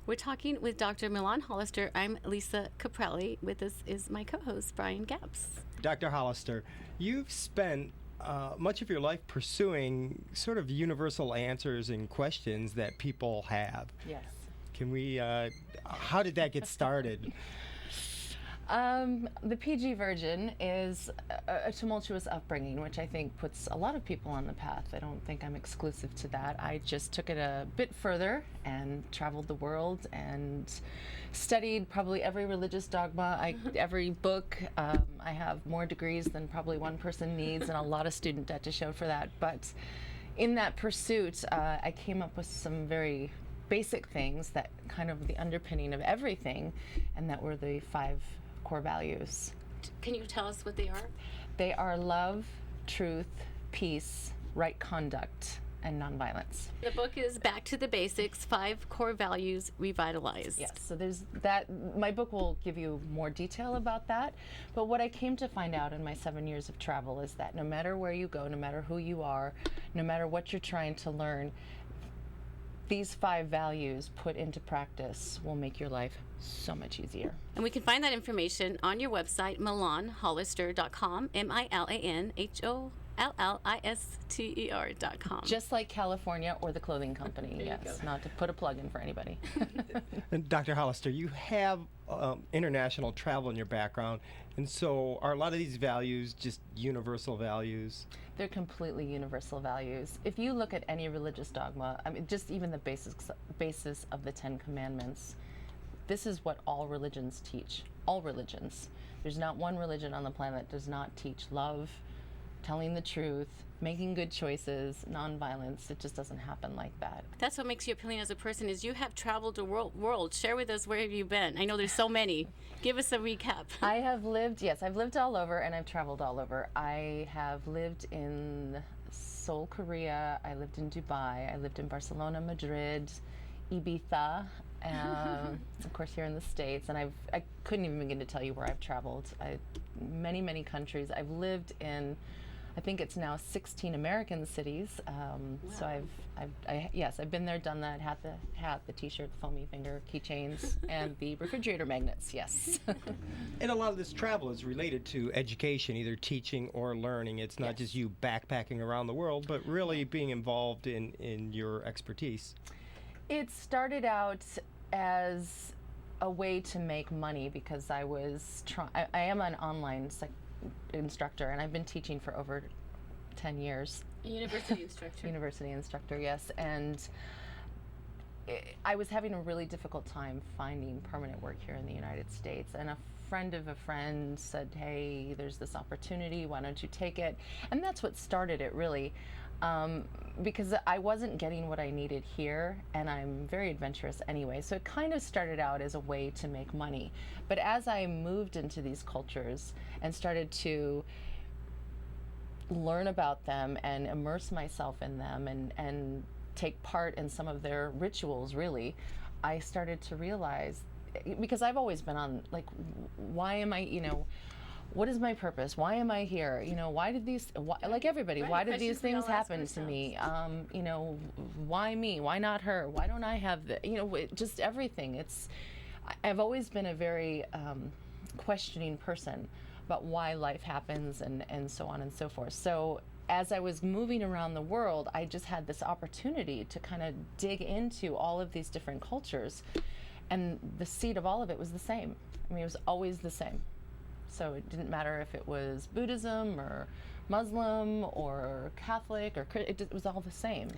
We're talking with Dr. Milan Hollister. I'm Lisa Caprelli. With us is my co-host, Brian Gapps. Dr. Hollister, you've spent much of your life pursuing sort of universal answers and questions that people have. Yes. Can we, how did that get started? The PG version is a tumultuous upbringing, which I think puts a lot of people on the path. I don't think I'm exclusive to that. I just took it a bit further and traveled the world and studied probably every religious dogma, every book. I have more degrees than probably one person needs and a lot of student debt to show for that. But in that pursuit, I came up with some very basic things that kind of the underpinning of everything, and that were the 5 core values. Can you tell us what they are? They are love, truth, peace, right conduct, and nonviolence. The book is Back to the Basics, 5 Core Values Revitalized. Yes, so there's that. My book will give you more detail about that, but what I came to find out in my 7 years of travel is that no matter where you go, no matter who you are, no matter what you're trying to learn, these 5 values put into practice will make your life so much easier. And we can find that information on your website, milanhollister.com, MILANHOLLISTER.com. Just like California or the clothing company, yes, not to put a plug in for anybody. And Dr. Hollister, you have international travel in your background, and so are a lot of these values just universal values? They're completely universal values. If you look at any religious dogma, I mean, just even the basis of the 10 Commandments, this is what all religions teach. All religions. There's not one religion on the planet that does not teach love, telling the truth, making good choices, nonviolence. It just doesn't happen like that. That's what makes you appealing as a person, is you have traveled the world. Share with us, where have you been? I know there's so many. Give us a recap. I have lived, yes, I've lived all over, and I've traveled all over. I have lived in Seoul, Korea. I lived in Dubai. I lived in Barcelona, Madrid, Ibiza, of course here in the States. And I couldn't even begin to tell you where I've traveled. Many, many countries. I've lived in, I think it's now 16 American cities. Wow. So I've been there, done that, had the hat, the t-shirt, the foamy finger, keychains, and the refrigerator magnets, yes. And a lot of this travel is related to education, either teaching or learning. It's not just you backpacking around the world, but really being involved in your expertise. It started out as a way to make money because I was I am an online instructor, and I've been teaching for over 10 years. University instructor. University instructor, yes. And I was having a really difficult time finding permanent work here in the United States. And a friend of a friend said, hey, there's this opportunity, why don't you take it? And that's what started it, really. Because I wasn't getting what I needed here, and I'm very adventurous anyway, so it kind of started out as a way to make money. But as I moved into these cultures and started to learn about them and immerse myself in them and take part in some of their rituals, really, I started to realize, because I've always been on, like, why am I, what is my purpose? Why am I here? Why did these, like everybody, why did these things happen to me? Why me? Why not her? Why don't I have just everything. I've always been a very questioning person about why life happens and so on and so forth. So as I was moving around the world, I just had this opportunity to kind of dig into all of these different cultures. And the seed of all of it was the same. I mean, it was always the same. So it didn't matter if it was Buddhism or Muslim or Catholic or it was all the same.